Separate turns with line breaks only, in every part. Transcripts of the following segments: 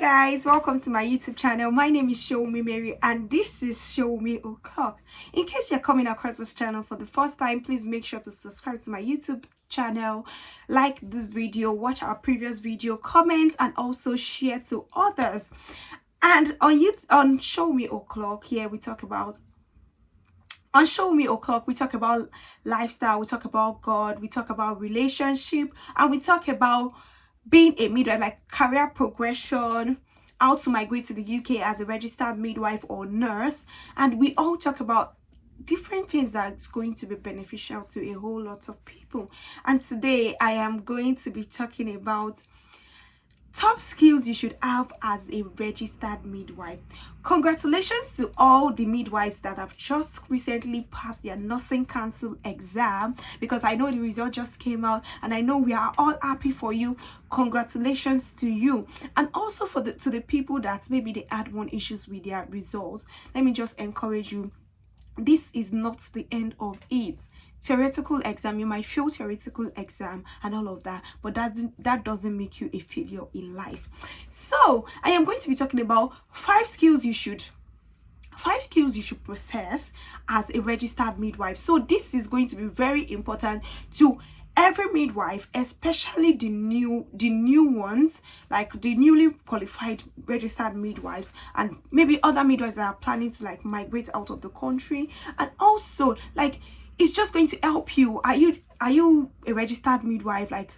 Guys, welcome to my YouTube channel. My name is Show Me Mary and this is Show Me O'Clock. In case you're coming across this channel for the first time, please make sure to subscribe to my YouTube channel, like this video, watch our previous video, comment, and also share to others. And on Show Me O'Clock, here we talk about lifestyle, we talk about God, we talk about relationship, and we talk about being a midwife, like career progression, how to migrate to the UK as a registered midwife or nurse. And we all talk about different things that's going to be beneficial to a whole lot of people. And today I am going to be talking about top skills you should have as a registered midwife. Congratulations to all the midwives that have just recently passed their nursing council exam, because I know the result just came out and I know we are all happy for you. Congratulations to you. And also to the people that maybe they had one issues with their results, let me just encourage you, this is not the end of it. Theoretical exam, you might fail theoretical exam and all of that, but that doesn't make you a failure in life. So I am going to be talking about five skills you should possess as a registered midwife. So this is going to be very important to every midwife, especially the new ones, like the newly qualified registered midwives, and maybe other midwives that are planning to like migrate out of the country. And also, like, it's just going to help you. Are you a registered midwife? Like,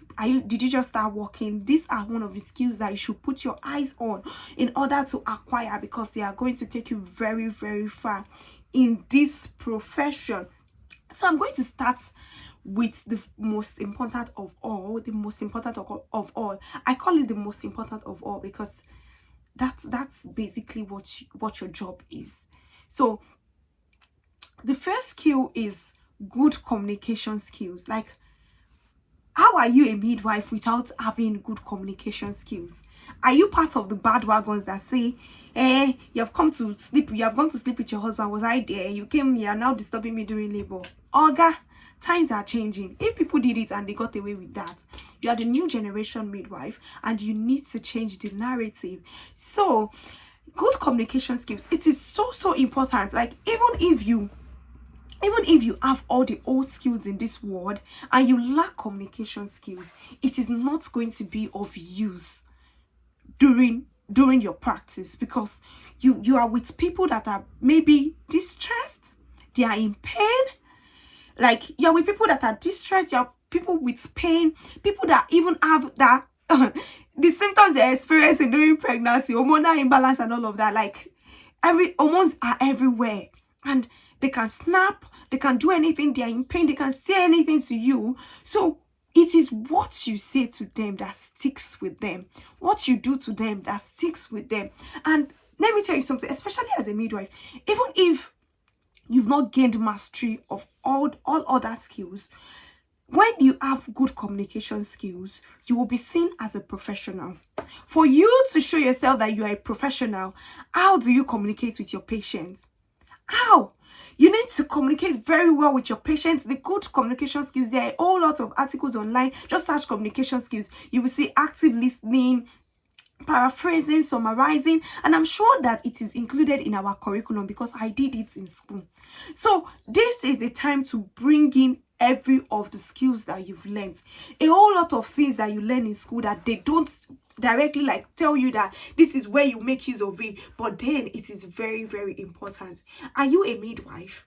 did you just start working? These are one of the skills that you should put your eyes on in order to acquire, because they are going to take you very, very far in this profession. So I'm going to start with the most important of all. I call it the most important of all because that's basically what your job is. So the first skill is good communication skills. Like, how are you a midwife without having good communication skills? Are you part of the bad wagons that say, you have gone to sleep with your husband? Was I there? You came here, now disturbing me during labor. Olga, times are changing. If people did it and they got away with that, you are the new generation midwife and you need to change the narrative. So good communication skills, it is so important. Like, even if you have all the old skills in this world and you lack communication skills, it is not going to be of use during your practice, because you are with people that are maybe distressed, they are in pain. Like, you're with people that are distressed, you're people with pain, people that even have that the symptoms they're experiencing during pregnancy, hormonal imbalance and all of that. Like, hormones are everywhere and they can snap, they can do anything, they are in pain, they can say anything to you. So it is what you say to them that sticks with them, what you do to them that sticks with them. And let me tell you something, especially as a midwife, even if you've not gained mastery of all other skills, when you have good communication skills, you will be seen as a professional. For you to show yourself that you are a professional, how do you communicate with your patients? How? You need to communicate very well with your patients. The good communication skills, there are a whole lot of articles online. Just search communication skills. You will see active listening, paraphrasing, summarizing, and I'm sure that it is included in our curriculum because I did it in school. So this is the time to bring in every of the skills that you've learned. A whole lot of things that you learn in school that they don't directly like tell you that this is where you make use of it, but then it is very, very important. Are you a midwife?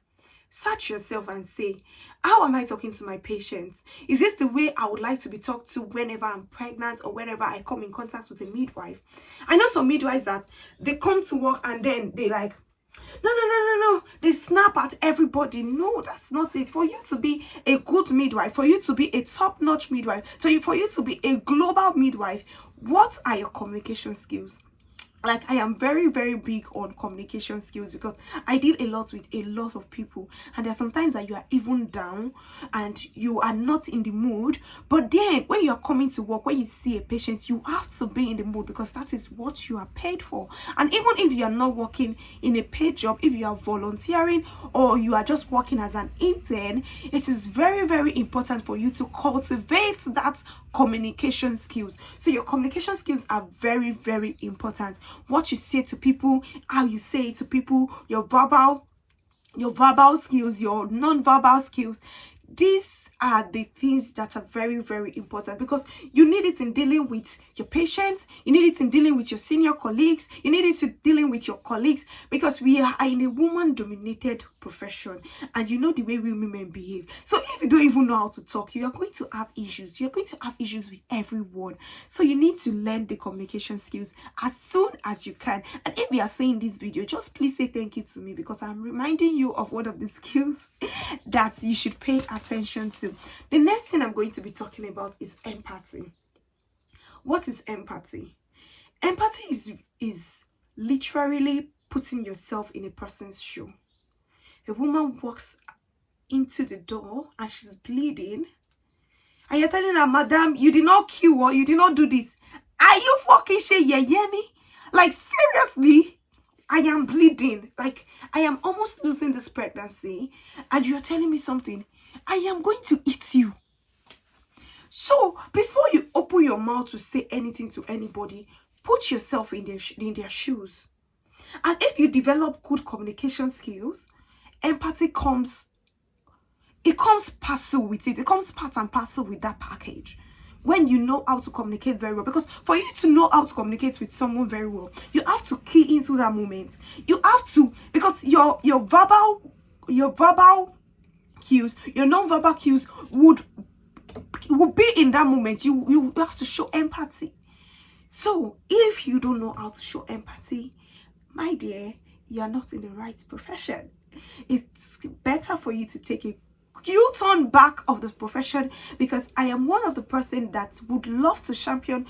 Search yourself and say, how am I talking to my patients? Is this the way I would like to be talked to whenever I'm pregnant or whenever I come in contact with a midwife? I know some midwives that they come to work and then they like, no, they snap at everybody. No, that's not it. For you to be a good midwife, for you to be a top-notch midwife, for you to be a global midwife, what are your communication skills? Like, I am very, very big on communication skills because I deal a lot with a lot of people, and there are sometimes that you are even down and you are not in the mood, but then when you are coming to work, when you see a patient, you have to be in the mood because that is what you are paid for. And even if you are not working in a paid job, if you are volunteering or you are just working as an intern, it is very, very important for you to cultivate that communication skills. So your communication skills are very, very important. What you say to people, how you say it to people, your verbal skills, your non-verbal skills. These are the things that are very, very important, because you need it in dealing with your patients, you need it in dealing with your senior colleagues, you need it in dealing with your colleagues, because we are in a woman-dominated profession, and you know the way we women behave. So if you don't even know how to talk, you are going to have issues. You're going to have issues with everyone. So you need to learn the communication skills as soon as you can. And if you are saying this video, just please say thank you to me, because I'm reminding you of one of the skills that you should pay attention to. The next thing I'm going to be talking about is empathy. What is empathy? Empathy is literally putting yourself in a person's shoe. A woman walks into the door and she's bleeding, and you're telling her, madam, you did not kill her, you did not do this. Are you fucking shit? Yeah, me? Like, seriously? I am bleeding. Like, I am almost losing this pregnancy, and you're telling me something. I am going to eat you. So before you open your mouth to say anything to anybody, put yourself in their shoes. And if you develop good communication skills, empathy comes parcel with it. It comes part and parcel with that package. When you know how to communicate very well, because for you to know how to communicate with someone very well, you have to key into that moment. You have to, because your verbal cues, your non-verbal cues would be in that moment. You have to show empathy. So if you don't know how to show empathy, my dear, you are not in the right profession. It's better for you to take a U-turn back of the profession, because I am one of the person that would love to champion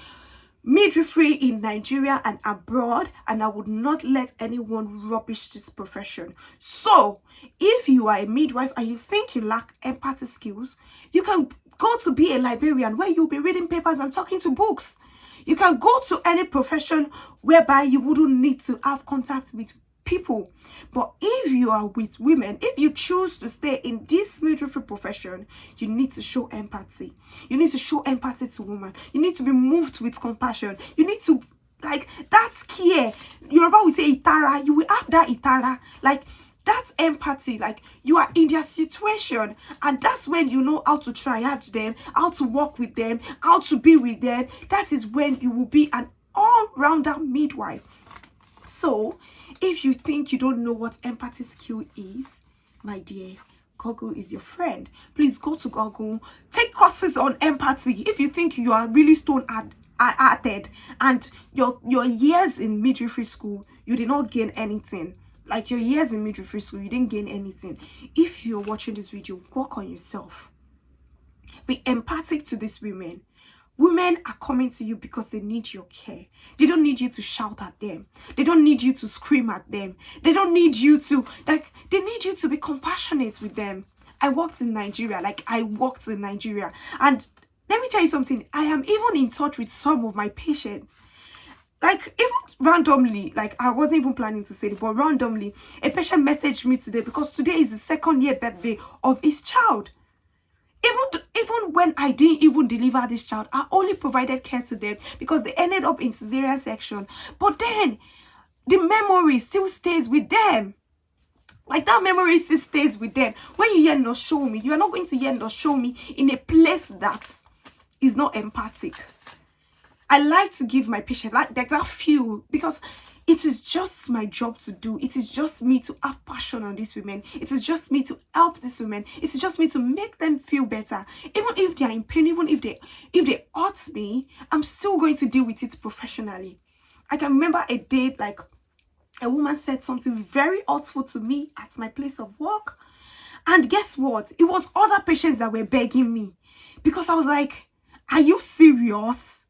midwifery in Nigeria and abroad, and I would not let anyone rubbish this profession. So if you are a midwife and you think you lack empathy skills, you can go to be a librarian, where you'll be reading papers and talking to books. You can go to any profession whereby you wouldn't need to have contact with people. But if you are with women, if you choose to stay in this midwifery profession, you need to show empathy. You need to show empathy to women. You need to be moved with compassion. You need to, like, that's care. Yoruba will say itara. You will have that itara. Like, that's empathy. Like, you are in their situation, and that's when you know how to triage them, how to work with them, how to be with them. That is when you will be an all-rounder midwife. So if you think you don't know what empathy skill is, my dear, Google is your friend. Please go to Google, take courses on empathy. If you think you are really stone-hearted and your years in midwifery school, you did not gain anything. Like, your years in midwifery school, you didn't gain anything. If you're watching this video, work on yourself. Be empathic to these women. Women are coming to you because they need your care. They don't need you to shout at them. They don't need you to scream at them. They don't need you to, like, they need you to be compassionate with them. I worked in Nigeria. And let me tell you something. I am even in touch with some of my patients. Like, even randomly, like, I wasn't even planning to say it, but randomly, a patient messaged me today because today is the 2nd year birthday of his child. Even when I didn't even deliver this child, I only provided care to them because they ended up in cesarean section. But then, the memory still stays with them. Like, that memory still stays with them. When you hear "no show me," you are not going to hear "no show me" in a place that is not empathic. I like to give my patient like that feel, because it is just my job to do. It is just me to have passion on these women. It is just me to help these women. It is just me to make them feel better. Even if they are in pain, even if they hurt me, I'm still going to deal with it professionally. I can remember a day, like, a woman said something very hurtful to me at my place of work. And guess what? It was other patients that were begging me, because I was like, are you serious?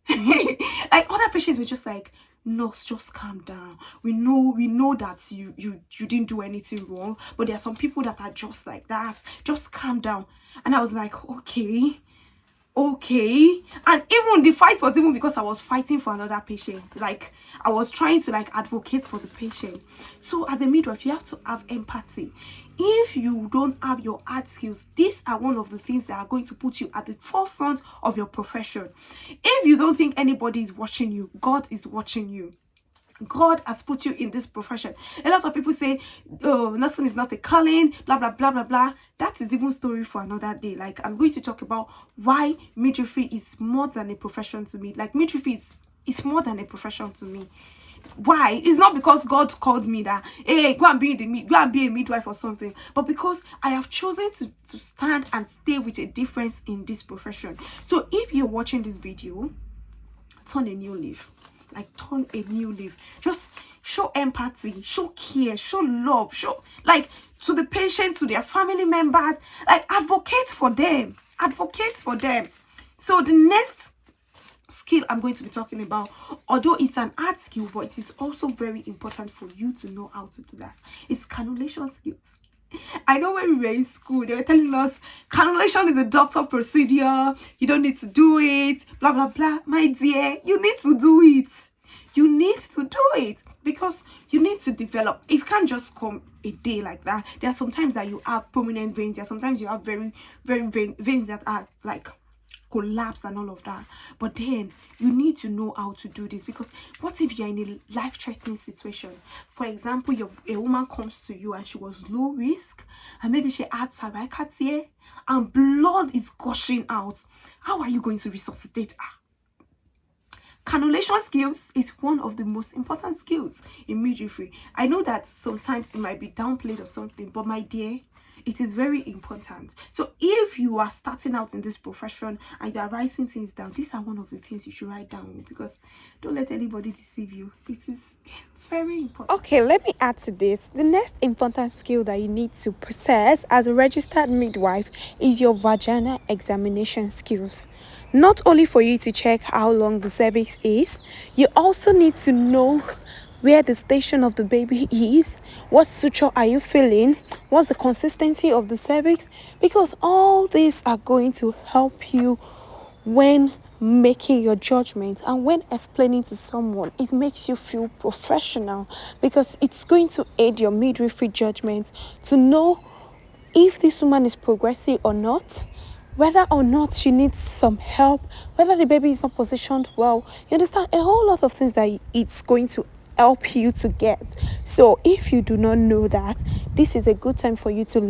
Like, other patients were just like, "Nurse, just calm down. We know that you didn't do anything wrong, but there are some people that are just like that. Just calm down." And I was like, okay. And even the fight was even because I was fighting for another patient. Like, I was trying to, like, advocate for the patient. So as a midwife, you have to have empathy. if you don't have your art skills, these are one of the things that are going to put you at the forefront of your profession. If you don't think anybody is watching you, God is watching you. God has put you in this profession. A lot of people say, oh, nursing is not a calling, blah blah blah blah blah. That is even story for another day. Like, I'm going to talk about why midwifery is more than a profession to me. Like, midwifery is more than a profession to me. Why? It's not because God called me that, hey, go and be a midwife or something, but because I have chosen to stand and stay with a difference in this profession. So if you're watching this video, turn a new leaf. Like, turn a new leaf. Just show empathy, show care, show love, show, like, to the patients, to their family members. Like, advocate for them. Advocate for them. So the next skill I'm going to be talking about, although it's an art skill, but it is also very important for you to know how to do that. It's cannulation skills. I know when we were in school, they were telling us cannulation is a doctor procedure, you don't need to do it, blah blah blah. My dear, you need to do it. You need to do it, because you need to develop. It can't just come a day like that. There are sometimes that you have prominent veins. There are sometimes you have very veins that are like collapse and all of that. But then you need to know how to do this, because what if you're in a life-threatening situation? For example, a woman comes to you and she was low risk, and maybe she had cervical tear and blood is gushing out. How are you going to resuscitate her? Cannulation skills is one of the most important skills in midwifery. I know that sometimes it might be downplayed or something, but my dear, it is very important. So if you are starting out in this profession and you are writing things down, these are one of the things you should write down, because don't let anybody deceive you. It is very important. Okay, let me add to this. The next important skill that you need to possess as a registered midwife is your vaginal examination skills. Not only for you to check how long the cervix is, you also need to know where the station of the baby is, what suture are you feeling, what's the consistency of the cervix, because all these are going to help you when making your judgment and when explaining to someone. It makes you feel professional, because it's going to aid your midwifery judgment to know if this woman is progressing or not, whether or not she needs some help, whether the baby is not positioned well. You understand? A whole lot of things that it's going to help you to get. So if you do not know that, this is a good time for you to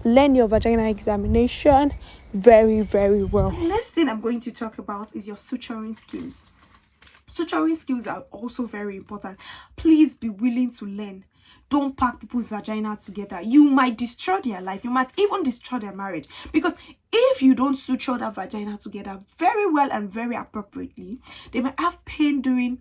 learn your vaginal examination very well. The next thing I'm going to talk about is your suturing skills. Suturing skills are also very important. Please be willing to learn. Don't pack people's vagina together. You might destroy their life. You might even destroy their marriage, because if you don't suture that vagina together very well and very appropriately, they might have pain during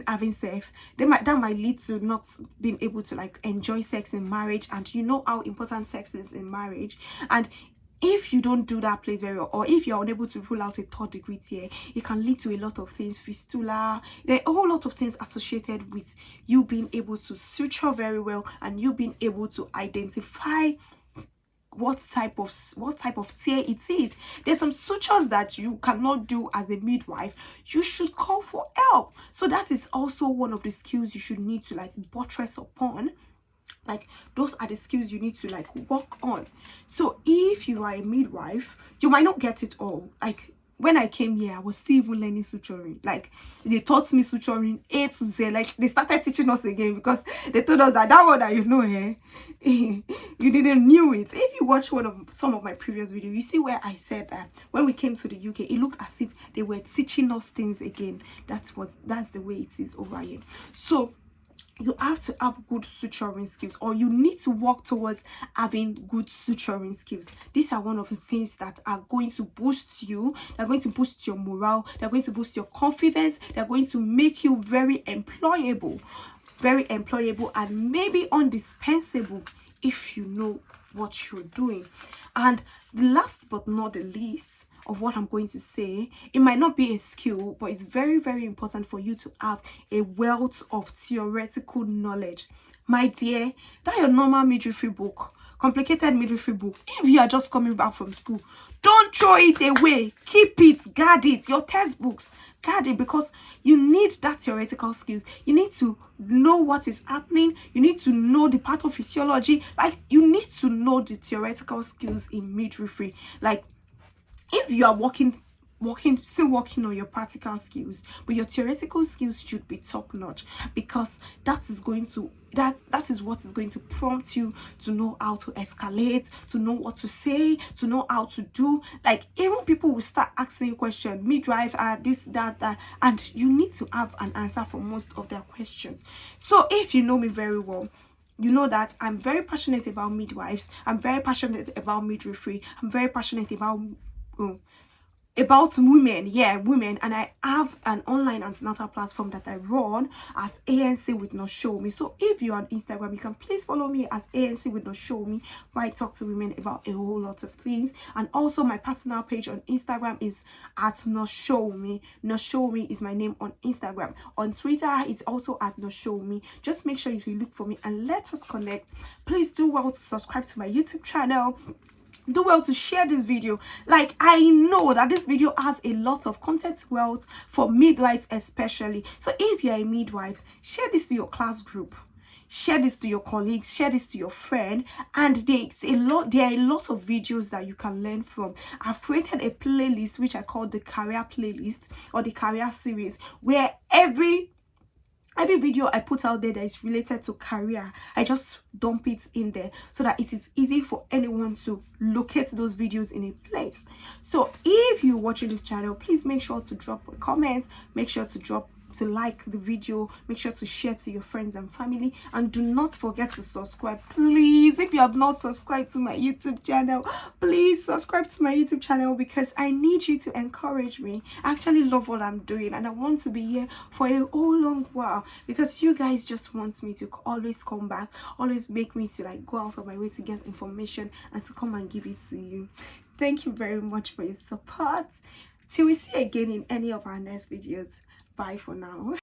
having sex. That might lead to not being able to like enjoy sex in marriage, and you know how important sex is in marriage. And if you don't do that place very well, or if you're unable to rule out a third degree tear, it can lead to a lot of things, fistula. There are a whole lot of things associated with you being able to suture very well and you being able to identify what type of tear it is. There's some sutures that you cannot do as a midwife. You should call for help. So that is also one of the skills you should need to like buttress upon. Like, those are the skills you need to like work on. So if you are a midwife, you might not get it all. Like, when I came here, I was still even learning suturing. Like, they taught me suturing A to Z. Like, they started teaching us again, because they told us that one that you know, you didn't knew it. If you watch some of my previous videos, you see where I said that when we came to the UK, it looked as if they were teaching us things again. That's the way it is over here. So you have to have good suturing skills, or you need to work towards having good suturing skills. These are one of the things that are going to boost you. They're going to boost your morale. They're going to boost your confidence. They're going to make you very employable, and maybe indispensable if you know what you're doing. And last but not the least of what I'm going to say, it might not be a skill, but it's very important for you to have a wealth of theoretical knowledge. My dear, that your normal midwifery book, complicated midwifery book, if you are just coming back from school, don't throw it away. Keep it, guard it. Your textbooks, guard it, because you need that theoretical skills. You need to know what is happening. You need to know the pathophysiology. Like, you need to know the theoretical skills in midwifery. Like, if you are still working on your practical skills, but your theoretical skills should be top notch, because that is what is going to prompt you to know how to escalate, to know what to say, to know how to do. Like, even people will start asking questions, midwife, this, that, and you need to have an answer for most of their questions. So if you know me very well, you know that I'm very passionate about midwives. I'm very passionate about midwifery. I'm very passionate about women, and I have an online antenatal platform that I run at ANC with No Show Me. So if you're on Instagram, you can please follow me at ANC with No Show Me, where I talk to women about a whole lot of things. And also my personal page on Instagram is at No Show Me. No Show Me is my name on Instagram. On Twitter it's also at No Show Me. Just make sure you look for me and let us connect. Please do well to subscribe to my YouTube channel. Do well to share this video. Like, I know that this video has a lot of content wealth for midwives especially. So if you're a midwife, share this to your class group, share this to your colleagues, share this to your friend. And there are a lot of videos that you can learn from. I've created a playlist which I call the career playlist, or the career series, where every video I put out there that is related to career, I just dump it in there, so that it is easy for anyone to locate those videos in a place. So if you're watching this channel, please make sure to drop a comment, make sure to like the video, make sure to share to your friends and family, and do not forget to subscribe. Please, if you have not subscribed to my YouTube channel, please subscribe to my YouTube channel, because I need you to encourage me. I actually love what I'm doing, and I want to be here for a whole long while, because you guys just want me to always come back, always make me to like go out of my way to get information and to come and give it to you. Thank you very much for your support. Till we see again in any of our next videos. Bye for now.